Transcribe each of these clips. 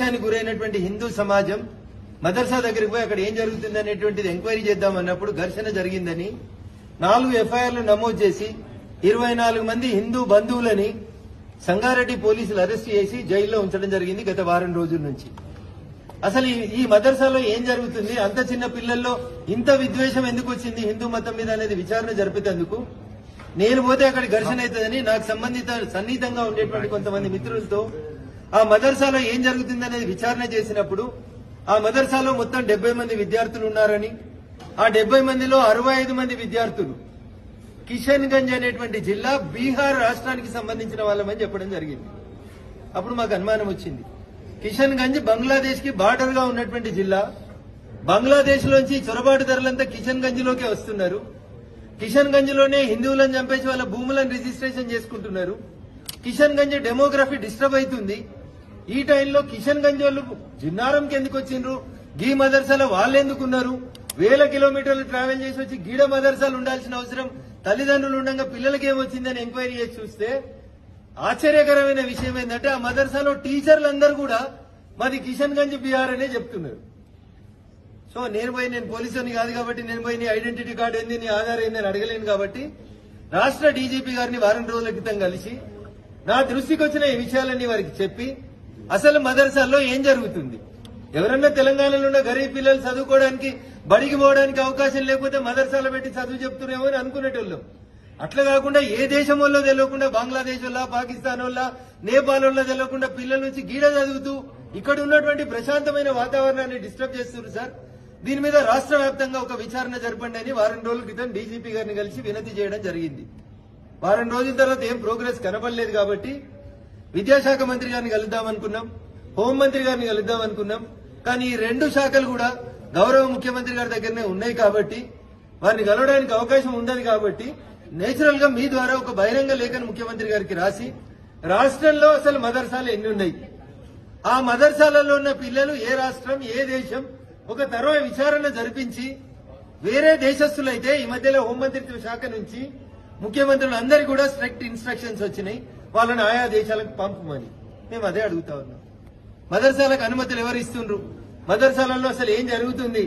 విద్వేషానికి గురైనటువంటి హిందూ సమాజం మదర్సా దగ్గరికి పోయి అక్కడ ఏం జరుగుతుంది అనేటువంటిది ఎంక్వైరీ చేద్దామన్నప్పుడు ఘర్షణ జరిగిందని 4 ఎఫ్ఐఆర్లు నమోదు చేసి 24 మంది హిందూ బంధువులని సంగారెడ్డి పోలీసులు అరెస్ట్ చేసి జైల్లో ఉంచడం జరిగింది గత వారం రోజుల నుంచి. అసలు ఈ మదర్సాలో ఏం జరుగుతుంది, అంత చిన్న పిల్లల్లో ఇంత విద్వేషం ఎందుకు వచ్చింది హిందూ మతం మీద అనేది విచారణ జరిపేందుకు నేను పోతే అక్కడ ఘర్షణ అవుతుందని నాకు సన్నిహితంగా ఉండేటువంటి కొంతమంది మిత్రులతో ఆ మదర్సాలో ఏం జరుగుతుంది అనేది విచారణ చేసినప్పుడు ఆ మదర్సాలో మొత్తం 70 మంది విద్యార్థులు ఉన్నారని, ఆ 70 మందిలో 65 మంది విద్యార్థులు కిషన్ గంజ్ అనేటువంటి జిల్లా బీహార్ రాష్ట్రానికి సంబంధించిన వాళ్ళమని చెప్పడం జరిగింది. అప్పుడు మాకు అనుమానం వచ్చింది. కిషన్ గంజ్ బంగ్లాదేశ్ కి బార్డర్ గా ఉన్నటువంటి జిల్లా. బంగ్లాదేశ్ లోంచి చొరబాటుదారులంతా కిషన్ గంజ్ లోకే వస్తున్నారు. కిషన్ గంజ్ లోనే హిందువులను చంపేసి వాళ్ళ భూములను రిజిస్ట్రేషన్ చేసుకుంటున్నారు. కిషన్ గంజ్ డెమోగ్రఫీ డిస్టర్బ్ అవుతుంది. ఈ టైంలో కిషన్ గంజ్ వాళ్ళు జిన్నారంకి ఎందుకు వచ్చిండ్రు, గీ మదర్సాలో వాళ్ళు ఎందుకున్నారు, 1000 కిలోమీటర్లు ట్రావెల్ చేసి వచ్చి గీడ మదర్సాలు ఉండాల్సిన అవసరం తల్లిదండ్రులు ఉండగా పిల్లలకి ఏమొచ్చిందని ఎంక్వైరీ చేసి చూస్తే ఆశ్చర్యకరమైన విషయం ఏంటంటే ఆ మదర్సాలో టీచర్లందరూ కూడా మాది కిషన్ గంజ్ బీహార్ అనే చెప్తున్నారు. సో నేను పోలీసుని కాదు కాబట్టి నేను పోయి నీ ఐడెంటిటీ కార్డు ఏంది, నీ ఆధార్ ఏంది అని అడగలేను కాబట్టి రాష్ట్ర డీజీపీ గారిని వారం రోజుల క్రితం కలిసి నా దృష్టికి వచ్చిన ఈ విషయాలన్నీ వారికి చెప్పి అసలు మదర్సాల్లో ఏం జరుగుతుంది, ఎవరన్నా తెలంగాణలో ఉన్న గరీబ్ పిల్లలు చదువుకోవడానికి బడికి పోవడానికి అవకాశం లేకపోతే మదర్సాలో పెట్టి చదువు చెప్తున్నామో అని అనుకునేటోళ్ళం. అట్లా కాకుండా ఏ దేశం వల్ల తెలియకుండా బంగ్లాదేశ్ వల్ల, పాకిస్తాన్ వల్ల, నేపాల్ వల్ల తెలియకుండా పిల్లల నుంచి గీడ చదువుతూ ఇక్కడ ఉన్నటువంటి ప్రశాంతమైన వాతావరణాన్ని డిస్టర్బ్ చేస్తున్నారు సార్. దీని మీద రాష్ట్ర వ్యాప్తంగా ఒక విచారణ జరపండి అని వారం రోజుల క్రితం డీజీపీ గారిని కలిసి వినతి చేయడం జరిగింది. వారం రోజుల తర్వాత ఏం ప్రోగ్రెస్ కనపడలేదు కాబట్టి విద్యాశాఖ మంత్రి గారిని కలుద్దామనుకున్నాం, హోంమంత్రి గారిని కలుద్దామనుకున్నాం. కానీ ఈ 2 శాఖలు కూడా గౌరవ ముఖ్యమంత్రి గారి దగ్గరనే ఉన్నాయి కాబట్టి వారిని కలవడానికి అవకాశం ఉండదు కాబట్టి నేచురల్ గా మీ ద్వారా ఒక బహిరంగ లేఖను ముఖ్యమంత్రి గారికి రాసి రాష్ట్రంలో అసలు మదర్సాలు ఎన్ని ఉన్నాయి, ఆ మదర్సాలలో ఉన్న పిల్లలు ఏ రాష్ట్రం ఏ దేశం ఒక తర్వాత విచారణ జరిపించి వేరే దేశస్తులైతే ఈ మధ్యలో హోంమంత్రిత్వ శాఖ నుంచి ముఖ్యమంత్రులు అందరికీ కూడా స్ట్రిక్ట్ ఇన్స్ట్రక్షన్స్ వచ్చినాయి వాళ్ళని ఆయా దేశాలకు పంపమని. మేము అదే అడుగుతా ఉన్నాం. మదర్సాలకు అనుమతులు ఎవరు ఇస్తుండ్రు, మదర్సాలలో అసలు ఏం జరుగుతుంది,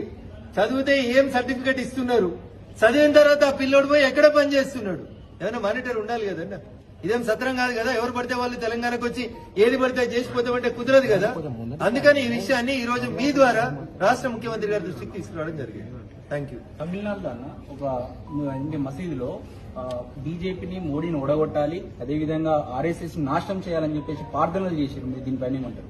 చదివితే ఏం సర్టిఫికెట్ ఇస్తున్నారు, చదివిన తర్వాత ఆ పిల్లోడు పోయి ఎక్కడ పని చేస్తున్నాడు, ఏమైనా మానిటర్ ఉండాలి కదన్నా. ఇదేం సత్రం కాదు కదా, ఎవరు పడితే వాళ్ళు తెలంగాణకు వచ్చి ఏది పడితే చేసిపోతామంటే కుదరదు కదా. అందుకని ఈ విషయాన్ని ఈ రోజు మీ ద్వారా రాష్ట్ర ముఖ్యమంత్రి గారి దృష్టికి తీసుకురావడం జరిగింది. Thank you. తమిళనాడులో ఒక మసీదులో బీజేపీని మోడీని ఓడగొట్టాలి, అదేవిధంగా ఆర్ఎస్ఎస్ నాశనం చేయాలని చెప్పేసి ప్రార్థనలు చేశారు. దీనిపైన ఏమంటారు?